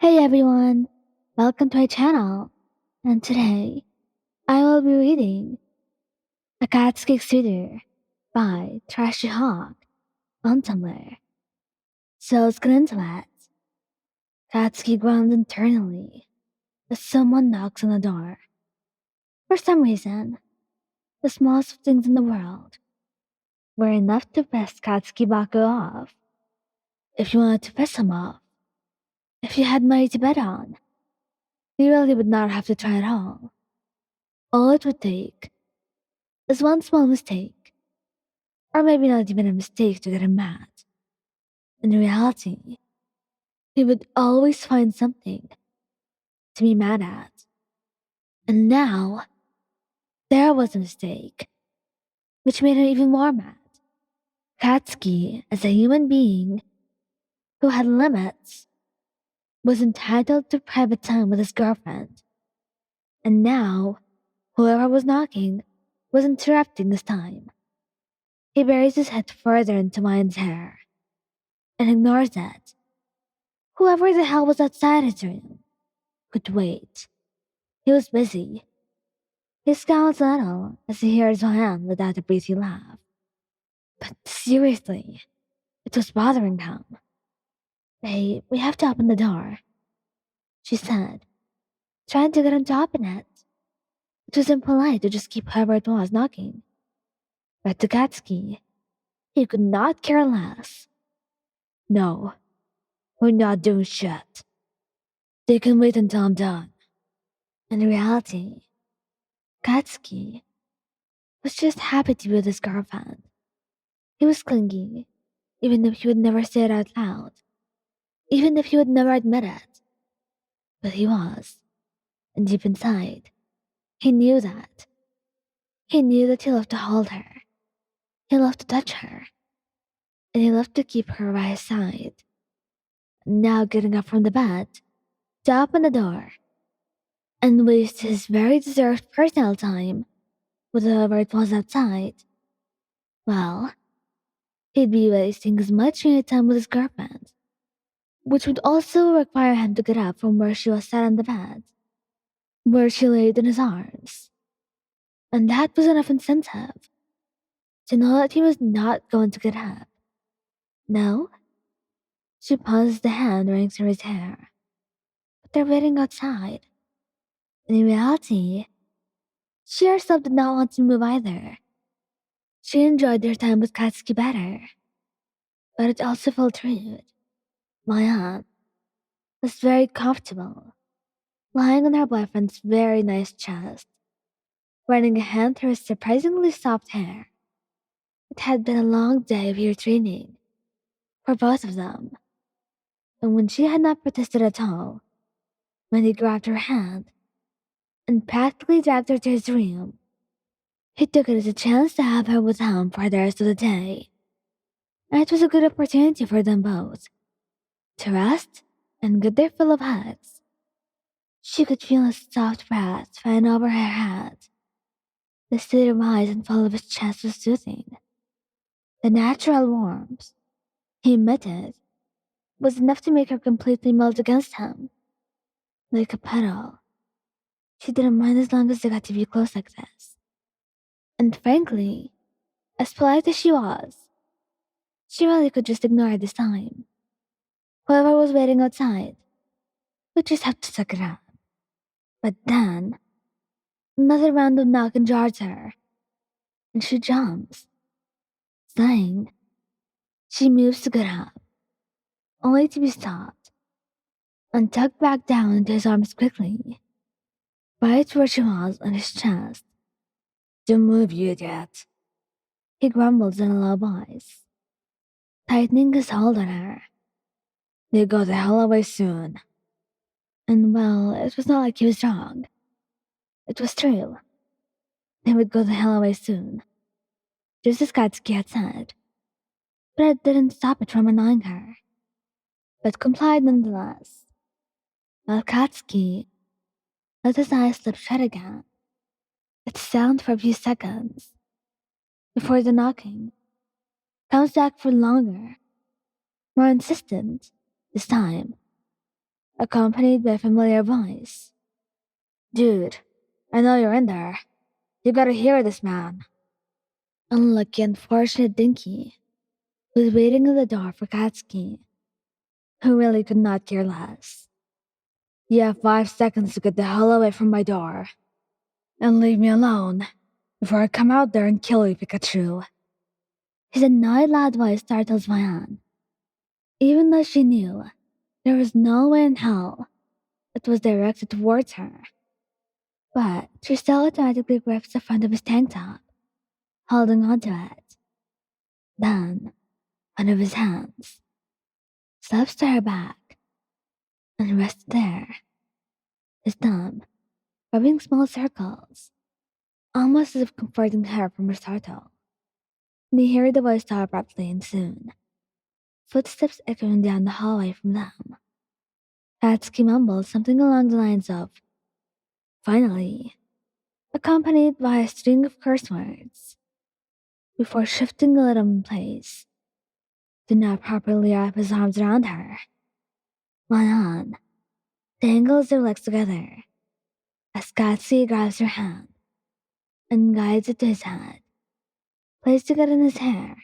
Hey everyone, welcome to my channel. And today I will be reading A Katsuki Suitor by Trashy Hawk on Tumblr. So let's get into it. Katsuki groans internally as someone knocks on the door. For some reason, the smallest things in the world were enough to piss Katsuki Bakugou off. If you wanted to piss him off, if you had money to bet on, you really would not have to try at all. All it would take is one small mistake, or maybe not even a mistake to get him mad. In reality, he would always find something to be mad at. And now, there was a mistake, which made him even more mad. Katsuki, as a human being who had limits, was entitled to private time with his girlfriend. And now, whoever was knocking was interrupting his time. He buries his head further into Mine's hair and ignores it. Whoever the hell was outside his room could wait. He was busy. He scowls a little as he hears Joanne let out a breezy laugh. But seriously, it was bothering him. Hey, we have to open the door, she said, trying to get him to open it. It was impolite to just keep whoever it was knocking. But to Katsuki, he could not care less. No, we're not doing shit. They can wait until I'm done. In reality, Katsuki was just happy to be with his girlfriend. He was clingy, even if he would never say it out loud, even if he would never admit it. But he was, and deep inside, he knew that. He knew that he loved to hold her, he loved to touch her, and he loved to keep her by his side. Now getting up from the bed, to open the door, and waste his very deserved personal time with whoever it was outside, well, he'd be wasting as much screen time with his girlfriend, which would also require him to get up from where she was sat on the bed, where she laid in his arms. And that was enough incentive to know that he was not going to get up. No? She pauses the hand running through his hair. But they're waiting outside. And in reality, she herself did not want to move either. She enjoyed their time with Katsuki better. But it also felt rude. My aunt was very comfortable, lying on her boyfriend's very nice chest, running a hand through his surprisingly soft hair. It had been a long day of ear training for both of them, and when she had not protested at all, when he grabbed her hand and practically dragged her to his room, he took it as a chance to have her with him for the rest of the day. And it was a good opportunity for them both to rest and get their fill of hugs. She could feel his soft breath fan over her head. The state of eyes and fall of his chest was soothing. The natural warmth he emitted was enough to make her completely melt against him. Like a petal. She didn't mind as long as they got to be close like this. And frankly, as polite as she was, she really could just ignore it this time. Whoever was waiting outside would just have to suck it up. But then, another random knock jars her, and she jumps. Sighing, she moves to get up, only to be stopped and tugged back down into his arms quickly, right where she was on his chest. Don't move, you idiot, he grumbles in a low voice, tightening his hold on her. They go the hell away soon. And well, it was not like he was wrong. It was true. They would go the hell away soon, just as Katsuki had said. But it didn't stop it from annoying her, but complied nonetheless. While Katsuki let his eyes slip shut again, it sounded for a few seconds before the knocking comes back for longer, more insistent this time. accompanied by a familiar voice. Dude, I know you're in there. You gotta hear this, man. Unlucky, unfortunate Dinky was waiting at the door for Katsuki, who really could not care less. You have 5 seconds to get the hell away from my door. And leave me alone before I come out there and kill you, Pikachu. His annoyed loud voice startled Vian, even though she knew there was no way in hell it was directed towards her. But she still automatically gripped the front of his tank top, holding onto it. Then, one of his hands slips to her back and rested there, his thumb rubbing small circles, almost as if comforting her from her startle. They heard the voice stop abruptly and soon, footsteps echoing down the hallway from them. Katsuki mumbled something along the lines of, finally, accompanied by a string of curse words, before shifting a little in place, to now properly wrap his arms around her. One on, tangles their legs together, as Katsuki grabs her hand and guides it to his head, placing it in his hair,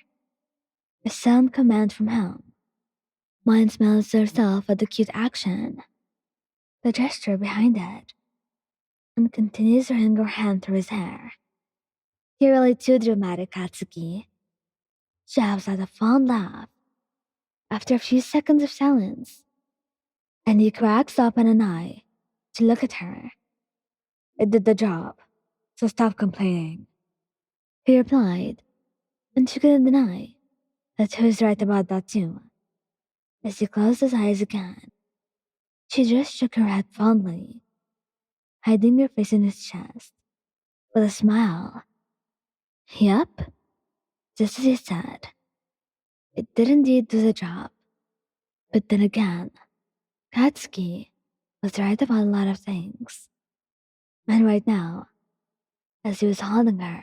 a sound command from him. Mine smiles to herself at the cute action, the gesture behind it, and continues to running her hand through his hair. You're really too dramatic, Katsuki. She laughs out a fond laugh after a few seconds of silence, and he cracks open an eye to look at her. It did the job, so stop complaining. He replied, and she couldn't deny that he was right about that too. As he closed his eyes again, she just shook her head fondly, hiding her face in his chest, with a smile. Yep, just as he said. It did indeed do the job. But then again, Katsuki was right about a lot of things. And right now, as he was holding her,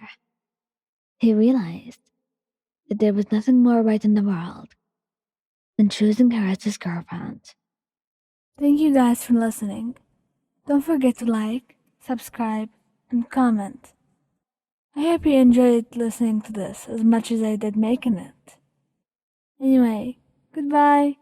he realized that there was nothing more right in the world than choosing her as his girlfriend. Thank you guys for listening. Don't forget to like, subscribe, and comment. I hope you enjoyed listening to this as much as I did making it. Anyway, goodbye.